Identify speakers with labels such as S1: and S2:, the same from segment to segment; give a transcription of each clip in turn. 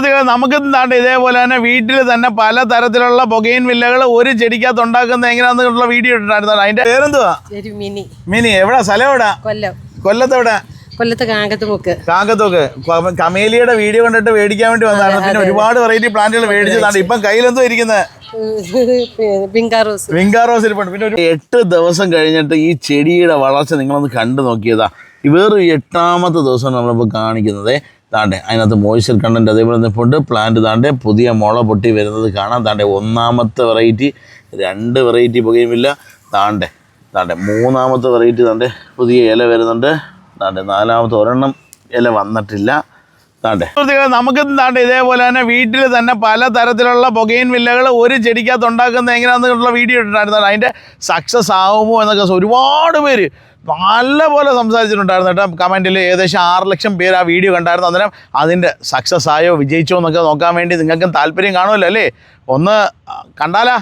S1: സുഹൃത്തുക്കളെ നമുക്ക് ഇതേപോലെ തന്നെ വീട്ടിൽ തന്നെ പല തരത്തിലുള്ള ബൊഗെയിൻ വില്ലകൾ ഒരു ചെടിക്കകത്ത് ഉണ്ടാക്കുന്നത് എങ്ങനെയാണെന്നുള്ള വീഡിയോ ഇട്ടിട്ടുണ്ടായിരുന്നു. അതിന്റെ പേരെന്തുവാ? മിനി. എവിടാ സ്ഥലം? എവിടാ? കൊല്ലത്ത്. എവിടെ?
S2: കൊല്ലത്ത് കാങ്കത്തുമുക്ക്.
S1: കമേലിയുടെ വീഡിയോ കണ്ടിട്ട് മേടിക്കാൻ വേണ്ടി വന്നതാണ്. പിന്നെ ഒരുപാട് വെറൈറ്റി പ്ലാന്റുകൾ മേടിച്ചതാണ്. ഇപ്പം കയ്യിലെന്തോ ഇരിക്കുന്നത്? വിങ്കാറോസ് ഇരിപ്പുണ്ട്. പിന്നെ ഒരു 8 ദിവസം കഴിഞ്ഞിട്ട് ഈ ചെടിയുടെ വളർച്ച നിങ്ങളൊന്ന് കണ്ടു നോക്കിയതാ. വേറൊരു 8ാമത്തെ ദിവസമാണ് നമ്മളിപ്പോൾ കാണിക്കുന്നത്. താണ്ടെ അതിനകത്ത് മോയ്സ്ചർ കണ്ടന്റ് അതേപോലെ നിൽപ്പുണ്ട്. പ്ലാന്റ് താണ്ടെ പുതിയ മുള പൊട്ടി വരുന്നത് കാണാം. താണ്ടെ 1ാമത്തെ വെറൈറ്റി, 2 വെറൈറ്റി ബൊഗെയിൻവില്ല. താണ്ടെ 3ാമത്തെ വെറൈറ്റി താണ്ടെ പുതിയ ഇല വരുന്നുണ്ട്. താണ്ടെ 4ാമത്തെ ഒരെണ്ണം ഇല വന്നിട്ടില്ല. നമുക്ക് ഇതേപോലെ തന്നെ വീട്ടിൽ തന്നെ പല തരത്തിലുള്ള ബൊഗെയിൻ വില്ലകൾ ഒരു ചെടിക്കകത്ത് ഉണ്ടാക്കുന്നത് എങ്ങനെയാണെന്നുള്ള വീഡിയോ ഇട്ടിട്ടുണ്ടായിരുന്നു. അതിൻ്റെ സക്സസ് ആകുമോ എന്നൊക്കെ ഒരുപാട് പേര് നല്ലപോലെ സംസാരിച്ചിട്ടുണ്ടായിരുന്നു കേട്ടോ. കമൻറ്റിൽ ഏകദേശം 6 ലക്ഷം പേര് ആ വീഡിയോ കണ്ടായിരുന്നു. അന്നേരം അതിൻ്റെ സക്സസ് ആയോ വിജയിച്ചോ എന്നൊക്കെ നോക്കാൻ വേണ്ടി നിങ്ങൾക്കും താല്പര്യം കാണുമല്ലോ അല്ലേ? ഒന്ന് കണ്ടാലാ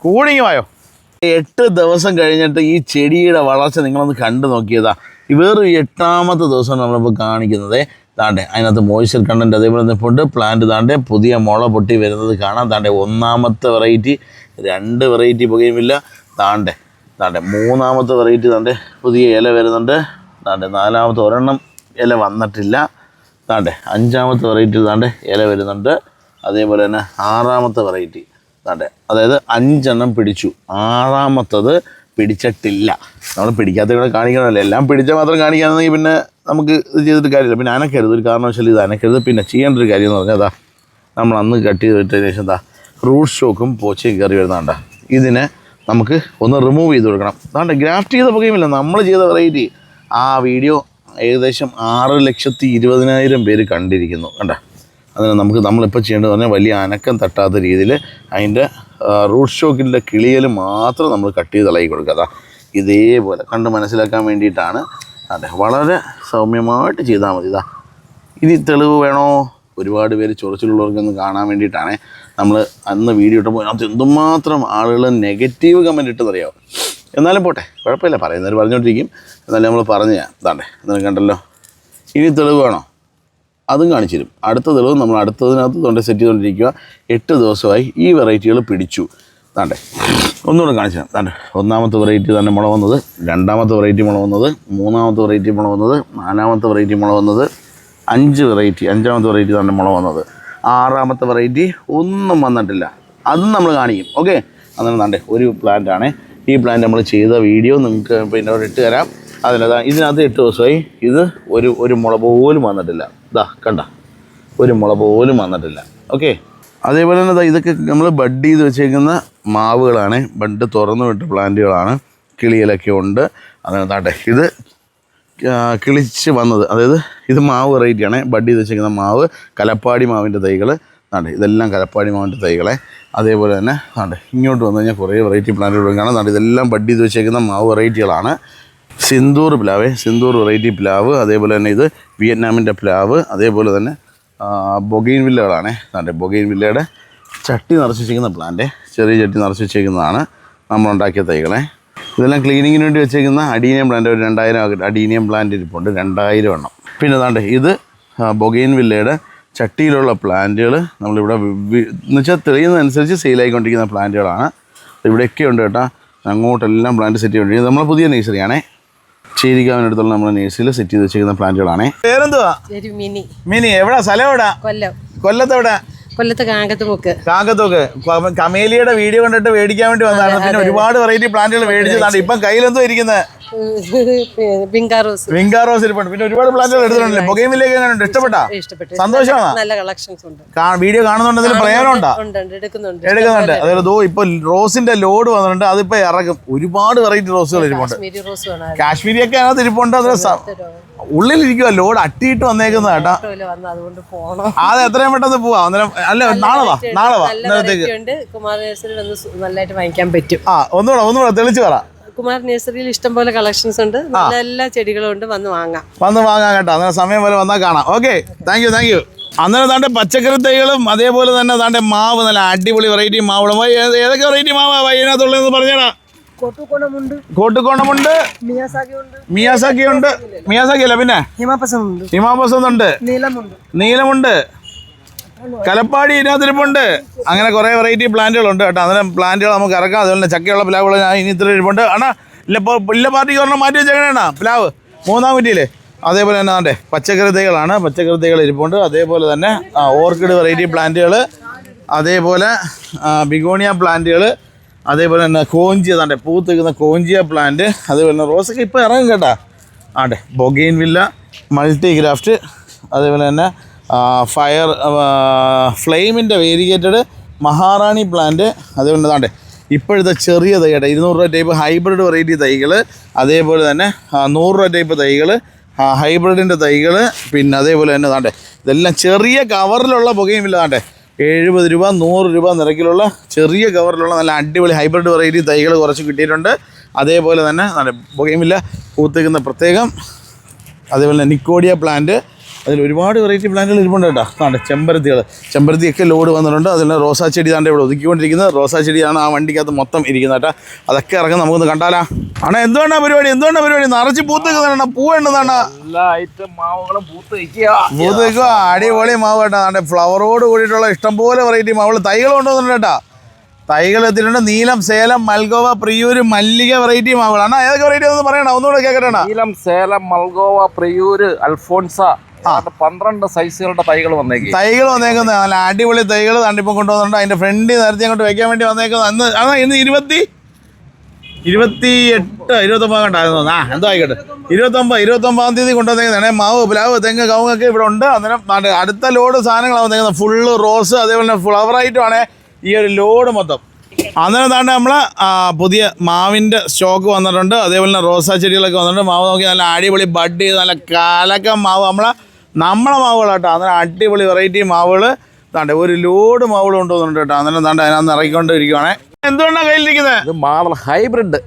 S1: കൂടിങ്ങുമായോ. 8 ദിവസം കഴിഞ്ഞിട്ട് ഈ ചെടിയുടെ വളർച്ച നിങ്ങളൊന്ന് കണ്ടു നോക്കിയതാ. വേറൊരു 8ാമത്തെ ദിവസമാണ് നമ്മളിപ്പോൾ കാണിക്കുന്നത്. താണ്ടെ അതിനകത്ത് മോയ്സ്ചർ കണ്ടന്റ് അതേപോലെ നിൽപ്പുണ്ട്. പ്ലാന്റ് താണ്ടെ പുതിയ മുള പൊട്ടി വരുന്നത് കാണാം. താണ്ടെ 1ാമത്തെ വെറൈറ്റി, 2 വെറൈറ്റി ബൊഗെയിൻവില്ല. താണ്ടെ 3ാമത്തെ വെറൈറ്റി താണ്ടെ പുതിയ ഇല വരുന്നുണ്ട്. താണ്ടെ 4ാമത്തെ ഒരെണ്ണം ഇല വന്നിട്ടില്ല. താണ്ടെ 5ാമത്തെ വെറൈറ്റി താണ്ടെ ഇല വരുന്നുണ്ട്. അതേപോലെ തന്നെ 6ാമത്തെ വെറൈറ്റി താണ്ടെ, അതായത് 5 എണ്ണം പിടിച്ചു. 6ാമത്തത് പിടിച്ചിട്ടില്ല. നമ്മൾ പിടിക്കാത്ത ഇവിടെ കാണിക്കണമല്ലോ. എല്ലാം പിടിച്ചാൽ മാത്രം കാണിക്കുകയാണെങ്കിൽ പിന്നെ നമുക്ക് ഇത് ചെയ്തിട്ട് കാര്യമില്ല. പിന്നെ അനക്കരുത്, ഒരു കാരണവശാലും ഇത് അനക്കരുത്. പിന്നെ ചെയ്യേണ്ട ഒരു കാര്യം എന്ന് പറഞ്ഞാൽ അതാ നമ്മൾ അന്ന് കട്ട് ചെയ്ത് വിട്ടതിന് ശേഷം റൂട്ട് സ്റ്റോക്കും പോച്ചയും കയറി വരുന്നതാണ്ട. ഇതിനെ നമുക്ക് ഒന്ന് റിമൂവ് ചെയ്ത് കൊടുക്കണം. അതുകൊണ്ട് ഗ്രാഫ്റ്റ് ചെയ്ത ബൊഗെയിൻവില്ല നമ്മൾ ചെയ്ത വെറൈറ്റി ആ വീഡിയോ ഏകദേശം 6,20,000 പേര് കണ്ടിരിക്കുന്നു കണ്ട. അതിന് നമ്മളിപ്പോൾ ചെയ്യേണ്ടത് പറഞ്ഞാൽ വലിയ അനക്കം തട്ടാത്ത രീതിയിൽ അതിൻ്റെ റൂട്ട് സ്റ്റോക്കിൻ്റെ കിളിയൽ മാത്രം നമ്മൾ കട്ട് ചെയ്ത് ഇളകി കൊടുക്കുക. ഇതേപോലെ കണ്ട് മനസ്സിലാക്കാൻ വേണ്ടിയിട്ടാണ്. അതെ, വളരെ സൗമ്യമായിട്ട് ചെയ്താൽ മതി. ഇനി തെളിവ് വേണോ? ഒരുപാട് പേര് ചൊറിച്ചിലുള്ളവർക്കൊന്ന് കാണാൻ വേണ്ടിയിട്ടാണ് നമ്മൾ അന്ന് വീഡിയോ ഇട്ടപ്പോൾ അതിനകത്ത് എന്തുമാത്രം ആളുകൾ നെഗറ്റീവ് കമൻറ്റ് ഇട്ടെന്നറിയാമോ. എന്നാലും പോട്ടെ, കുഴപ്പമില്ല, പറയുന്നവർ പറഞ്ഞുകൊണ്ടിരിക്കും. എന്നാലും നമ്മൾ പറഞ്ഞു താണ്ടെ എന്നാലും കണ്ടല്ലോ. ഇനി തെളിവ് വേണോ? അതും കാണിച്ചു തരും. അടുത്ത തെളിവ് നമ്മൾ അടുത്തതിനകത്ത് തൊണ്ട സെറ്റ് ചെയ്തുകൊണ്ടിരിക്കുക. 8 ദിവസമായി ഈ വെറൈറ്റികൾ പിടിച്ചു. താണ്ടെ ഒന്നുകൂടെ കാണിച്ചു തരാം. താണ്ടെ 1ാമത്തെ വെറൈറ്റി തന്നെ മുള വന്നത്, 2ാമത്തെ വെറൈറ്റി മുള വന്നത്, 3ാമത്തെ വെറൈറ്റി മുള വന്നത്, 4ാമത്തെ വെറൈറ്റി മുള വന്നത്, 5ാമത്തെ വെറൈറ്റി തന്നെ മുള വന്നത്, 6ാമത്തെ വെറൈറ്റി ഒന്നും വന്നിട്ടില്ല. അതും നമ്മൾ കാണിക്കും. ഓക്കെ, അന്നേരം താണ്ടെ ഒരു പ്ലാന്റാണ്. ഈ പ്ലാന്റ് നമ്മൾ ചെയ്ത വീഡിയോ നിങ്ങൾക്ക് പിന്നെ ഇട്ട് തരാം. ഇതിനകത്ത് 8 ദിവസമായി. ഇത് ഒരു മുള പോലും വന്നിട്ടില്ല. കണ്ട, ഒരു മുള പോലും വന്നിട്ടില്ല. ഓക്കെ, അതേപോലെ തന്നെ ഇതൊക്കെ നമ്മൾ ബഡ് ചെയ്ത് വെച്ചേക്കുന്ന മാവുകളാണ്. ബഡ് തുറന്നു വിട്ട പ്ലാന്റുകളാണ്. കിളിയിലൊക്കെ ഉണ്ട്. അതിനകത്താട്ടെ ഇത് കിളിച്ച് വന്നത്, അതായത് ഇത് മാവ് വെറൈറ്റിയാണ്. ബഡ് ചെയ്ത് വെച്ചേക്കുന്ന മാവ് കലപ്പാടി മാവിൻ്റെ തൈകൾ. ഇതെല്ലാം കലപ്പാടി മാവിൻ്റെ തൈകളെ. അതേപോലെ തന്നെ ഇങ്ങോട്ട് വന്നു കഴിഞ്ഞാൽ കുറേ വെറൈറ്റി പ്ലാന്റുകൾ കാണാം. ഇതെല്ലാം ബഡ് ചെയ്ത് വെച്ചേക്കുന്ന മാവ് വെറൈറ്റികളാണ്. സിന്ദൂർ വെറൈറ്റി പ്ലാവ്. അതേപോലെ തന്നെ ഇത് വിയറ്റ്നാമിൻ്റെ പ്ലാവ്. അതേപോലെ തന്നെ ബൊഗെയിൻവില്ലകളാണ്. ബൊഗെയിൻവില്ലയുടെ ചട്ടി നിറച്ച് വെച്ചിരിക്കുന്ന പ്ലാന്റ്, ചെറിയ ചട്ടി നിറച്ച് വെച്ചേക്കുന്നതാണ് നമ്മളുണ്ടാക്കിയ തൈകളെ. ഇതെല്ലാം ക്ലീനിങ്ങിന് വേണ്ടി വെച്ചേക്കുന്ന അഡീനിയം പ്ലാന്റ്. ഒരു 2000 അഡീനിയം പ്ലാന്റ് ഇരിപ്പുണ്ട്, 2000 എണ്ണം. പിന്നെ ഇത് ബൊഗെയിൻവില്ലയുടെ ചട്ടിയിലുള്ള പ്ലാന്റുകൾ നമ്മളിവിടെ എന്ന് വെച്ചാൽ തെളിയുന്നതനുസരിച്ച് സെയിലായിക്കൊണ്ടിരിക്കുന്ന പ്ലാന്റുകളാണ്. ഇവിടെയൊക്കെ ഉണ്ട് കേട്ടോ. അങ്ങോട്ടെല്ലാം പ്ലാന്റ് സെറ്റ് ചെയ്തുകൊണ്ടിരിക്കുന്നത് നമ്മളെ പുതിയ നേഴ്സറിയാണേ. ചേരിക്കാവിനടുത്തുള്ള നമ്മുടെ നേഴ്സറിയിൽ സെറ്റ് ചെയ്ത് വെച്ചിരിക്കുന്ന പ്ലാന്റുകളാണേ. പേരെന്തുവാ? മിനി. എവിടാ സ്ഥലം? എവിടാ? കൊല്ലത്ത്. എവിടെ?
S2: കൊല്ലത്ത് കാങ്കത്തുമുക്ക്.
S1: കമേലിയുടെ വീഡിയോ കണ്ടിട്ട് മേടിക്കാൻ വേണ്ടി വന്നതാണ്. പിന്നെ ഒരുപാട് വെറൈറ്റി പ്ലാന്റുകൾ മേടിച്ചതാണ്. ഇപ്പം കയ്യിലെന്തോ ഇരിക്കുന്നത്? വിങ്കാറോസ് ഇരിപ്പുണ്ട്. പിന്നെ ഒരുപാട് പ്ലാന്റുകൾ എടുത്തിട്ടുണ്ടല്ലേ. ബൊഗെയിൻവില്ലയൊക്കെ എങ്ങനെയുണ്ട്? ഇഷ്ടപ്പെട്ടാ? സന്തോഷമാണോ? വീഡിയോ കാണുന്നുണ്ടെങ്കിൽ പ്രയോജനമുണ്ടോ? എടുക്കുന്നുണ്ട്. അതായത് ഇപ്പൊ റോസിന്റെ ലോഡ് വന്നിട്ടുണ്ട്. അതിപ്പോ ഇറക്കും. ഒരുപാട് വെറൈറ്റി റോസുകൾ ഇരിപ്പുണ്ട്. കാശ്മീരിയൊക്കെ അതിനകത്ത് ഇരിപ്പുണ്ട്. അതിന് ഉള്ളിലിരിക്കുക. ലോഡ് അട്ടിയിട്ട് വന്നേക്കുന്ന കേട്ടാ. അത് എത്രയും പെട്ടെന്ന് പോവാ. അല്ല, നാളെ വാ. ഇന്നലത്തേക്ക് ഒന്നുകൂടെ തെളിച്ച് പറ.
S2: കുമാർ നഴ്സറിയിൽ ഇഷ്ടംപോലെ കളക്ഷൻസ് ഉണ്ട്. എല്ലാ ചെടികളും ഉണ്ട്. വന്ന് വാങ്ങാം
S1: കേട്ടോ. അങ്ങനെ സമയം പോലെ വന്നാൽ കാണാം. Okay, thank you. അന്നേരം പച്ചക്കറി തൈകളും അതേപോലെ തന്നെ മാവ്, നല്ല അടിപൊളി വെറൈറ്റി മാവുകളും. ഏതൊക്കെ വെറൈറ്റി മാവാ ഇതിനകത്തുള്ളതെന്ന് പറഞ്ഞാ? കോട്ടുകോണമുണ്ട്, മിയാസാക്കി ഉണ്ട്. മിയാസാക്കി അല്ല, പിന്നെ ഹിമാപസന്ത് ഉണ്ട്, നീലമുണ്ട്, കലപ്പാടി ഇതിനകത്തിരിപ്പുണ്ട്. അങ്ങനെ കുറേ വെറൈറ്റി പ്ലാന്റുകളുണ്ട് കേട്ടോ. അന്നേരം പ്ലാന്റുകൾ നമുക്ക് ഇറക്കാം. അതുപോലെ ചക്കയുള്ള പ്ലാവുകൾ ഞാൻ ഇനി ഇത്ര ഇരിപ്പുണ്ട്. ആണോ ഇല്ല പാർട്ടിക്ക് ഒരെണ്ണം മാറ്റി വെച്ചേക്കണേണ്ണ പ്ലാവ് 3-ാം കുറ്റിയിൽ. അതേപോലെ തന്നെ ആണ്ടേ പച്ചക്കറി തൈകളാണ്, പച്ചക്കറി തൈകൾ ഇരിപ്പുണ്ട്. അതേപോലെ തന്നെ ഓർക്കിഡ് വെറൈറ്റി പ്ലാന്റുകൾ, അതേപോലെ ബിഗോണിയ പ്ലാന്റുകൾ, അതേപോലെ തന്നെ കോഞ്ചി അതാണ്ട് പൂത്ത് നിൽക്കുന്ന കോഞ്ചിയ പ്ലാന്റ്, അതേപോലെ തന്നെ റോസൊക്കെ ഇപ്പോൾ ഇറങ്ങും കേട്ടോ. ആണ്ടെ ബൊഗെയിൻ വില്ല മൾട്ടി ഗ്രാഫ്റ്റ്, അതേപോലെ തന്നെ ഫ്ലെയിമിൻ്റെ വേരിഗേറ്റഡ് മഹാറാണി പ്ലാന്റ്, അതേപോലെ താണ്ടെ ഇപ്പോഴത്തെ ചെറിയ തൈ കേട്ടോ 200 രൂപ ടൈപ്പ് ഹൈബ്രിഡ് വെറൈറ്റി തൈകൾ, അതേപോലെ തന്നെ 100 രൂപ ടൈപ്പ് തൈകൾ, ഹൈബ്രിഡിൻ്റെ തൈകൾ, പിന്നെ അതേപോലെ തന്നെ താണ്ടെ ഇതെല്ലാം ചെറിയ കവറിലുള്ള ബൊഗെയിൻ വില്ല താണ്ടെ 70 രൂപ 100 രൂപ നിരക്കിലുള്ള ചെറിയ കവറിലുള്ള നല്ല അടിപൊളി ഹൈബ്രിഡ് വെറൈറ്റി തൈകൾ കുറച്ച് കിട്ടിയിട്ടുണ്ട്. അതേപോലെ തന്നെ ബൊഗെയിൻ വില്ല പൂത്തിക്കുന്ന പ്രത്യേകം, അതേപോലെ തന്നെ നിക്കോഡിയ പ്ലാന്റ്, അതിൽ ഒരുപാട് വെറൈറ്റി പ്ലാന്റുകൾ ഇരിപ്പുണ്ട് കേട്ടോ. താണ്ടെ ചെമ്പരത്തിയൊക്കെ ലോഡ് വന്നിട്ടുണ്ട്. അതിൽ റോസാ ചെടി താണ്ടെ ഇവിടെ ഒതുക്കിക്കൊണ്ടിരിക്കുന്നത്. റോസാ ചെടിയാണ് ആ വണ്ടിക്കകത്ത് മൊത്തം ഇരിക്കുന്നത് കേട്ടോ. അതൊക്കെ ഇറങ്ങും, നമുക്കൊന്ന് കണ്ടാലാ. ആണോ എന്തുകൊണ്ടാണ് പരിപാടി നിറച്ച് പൂത്ത് നിൽക്കുന്നതാണ്, പൂവേണ്ടതാണ് പൂത്ത് നിൽക്കുക. അടിപൊളി മാവ് കേട്ടോ. താണ്ടെ ഫ്ലവറോട് കൂടിയിട്ടുള്ള ഇഷ്ടംപോലെ വെറൈറ്റി മാവുകൾ തൈകൾ കൊണ്ടുവന്നിട്ടുണ്ട് കേട്ടോ. തൈകൾ എത്തിയിട്ടുണ്ട്. നീലം, സേലം, മൽഗോവ, പ്രിയൂര്, മല്ലിക വെറൈറ്റി മാവുകളാണ്. ഏതൊക്കെ വെറൈറ്റി ഒന്ന് പറയണം, ഒന്നുകൂടെ കേൾക്കട്ടെ.
S3: നീലം, സേലം, മൽഗോവ, പ്രിയൂര്, അൽഫോൺസ 12 സൈസുകളുടെ തൈകൾ
S1: വന്നേക്കുന്നത്. നല്ല അടിപൊളി തൈകൾ തണ്ടിപ്പം കൊണ്ടുവന്നിട്ടുണ്ട്. അതിന്റെ ഫ്രണ്ടിൽ നേരത്തെ അങ്ങോട്ട് വെക്കാൻ വേണ്ടി വന്നേക്കുന്നത്. ഇന്ന് 29 കണ്ടായിരുന്നു. എന്തോ ആയിക്കോട്ടെ 29-ാം തീയതി കൊണ്ടുവന്നേക്കുന്നതാണ്. മാവ്, പ്ലാവ്, തെങ്ങ്, കവുങ്ങൊക്കെ ഇവിടെ ഉണ്ട്. അന്നേരം അടുത്ത ലോഡ് സാധനങ്ങളാണ് വന്നേക്കുന്നത്. ഫുള്ള് റോസ്, അതേപോലെ തന്നെ ഫ്ലവർ ആയിട്ടുമാണ് ഈ ഒരു ലോഡ് മൊത്തം. അന്നേരം താണ്ട് നമ്മൾ പുതിയ മാവിൻ്റെ സ്റ്റോക്ക് വന്നിട്ടുണ്ട്. അതേപോലെ തന്നെ റോസാ ചെടികളൊക്കെ വന്നിട്ടുണ്ട്. മാവ് നോക്കി നല്ല അടിപൊളി ബഡ് ചെയ്ത് നല്ല കലക്കം മാവ് നമ്മളെ മാവുകളാട്ടോ. അന്നേരം അടിപൊളി വെറൈറ്റി മാവുകൾ താണ്ടെ ഒരു ലോഡ് മാവുകൾ കൊണ്ടുവന്നിട്ടുണ്ട് കേട്ടോ. അന്നേരം താണ്ടെ അതിനകത്ത് ഇറക്കിക്കൊണ്ടിരിക്കുകയാണ്. എന്തുകൊണ്ടാണ് കയ്യിലിരിക്കുന്നത്?
S3: മാഡൽ ഹൈബ്രിഡ്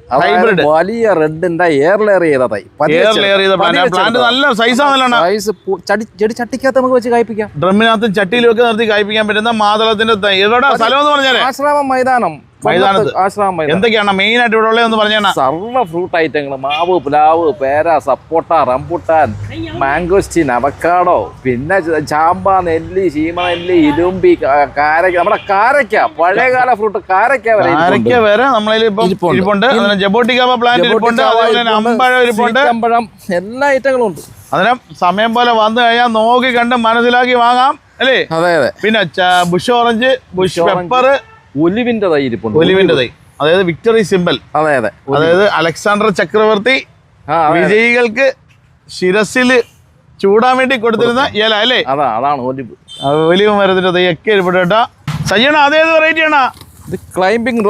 S3: വലിയ റെഡിന്റെ എയർലെയർ ചെയ്ത തൈ.
S1: പ്ലാന്റ് നല്ല സൈസാണല്ലോ.
S3: സൈസ് ചെടി ചട്ടിക്കകത്ത് നമുക്ക് വെച്ച് കായ്പിക്കാം.
S1: ഡ്രമ്മിനകത്തും ചട്ടിയിലും ഒക്കെ നിർത്തി കായ്പിക്കാൻ പറ്റുന്ന മാതളത്തിന്റെ തൈ. എവിടെ സ്ഥലം എന്ന് പറഞ്ഞാൽ
S3: ആശ്രാമം മൈതാനത്ത്
S1: എന്തൊക്കെയാണ് മെയിൻ ആയിട്ട് ഇവിടെ ഉള്ളത് പറഞ്ഞാൽ
S3: സർവ്വ ഫ്രൂട്ട് ഐറ്റങ്ങൾ, മാവ്, പ്ലാവ്, പേര, സപ്പോട്ട, റംബുട്ടാൻ, മാംഗോസ്റ്റീൻ, അവക്കാഡോ, പിന്നെ ചാമ്പ, നെല്ലി, ചീമനെല്ലി, ഇരുമ്പി, കാരക്ക, നമ്മുടെ കാരക്ക, പഴയകാല ഫ്രൂട്ട് കാരക്ക
S1: വരെ നമ്മളിപ്പുണ്ട്.
S3: അമ്പഴം എല്ലാ ഐറ്റങ്ങളും ഉണ്ട്.
S1: അന്നേരം സമയം പോലെ വന്നു കഴിഞ്ഞാൽ നോക്കി കണ്ട് മനസ്സിലാക്കി വാങ്ങാം അല്ലേ?
S3: അതെ.
S1: പിന്നെ ബുഷ് ഓറഞ്ച്, ബുഷ് പെപ്പർ,
S3: ഒലിവിന്റെ തൈ ഇരിപ്പുണ്ട്.
S1: ഒലിവിന്റെ തൈ, അതായത് വിക്ടറി സിമ്പൽ.
S3: അതെ.
S1: അതായത് അലക്സാണ്ടർ ചക്രവർത്തി വിജയികൾക്ക് ശിരസിൽ ചൂടാൻ വേണ്ടി കൊടുത്തിരുന്ന ഇല അല്ലേ?
S3: അതാണ് ഒലിവ്.
S1: ഒലിവ് മരത്തിന്റെ തൈ ഒക്കെ ഇരിപ്പുണ്ട് കേട്ടോ. സജിയാണ് അതേത് വെറൈറ്റി ആണ്?
S3: ഇത് ക്ലൈംബിംഗ്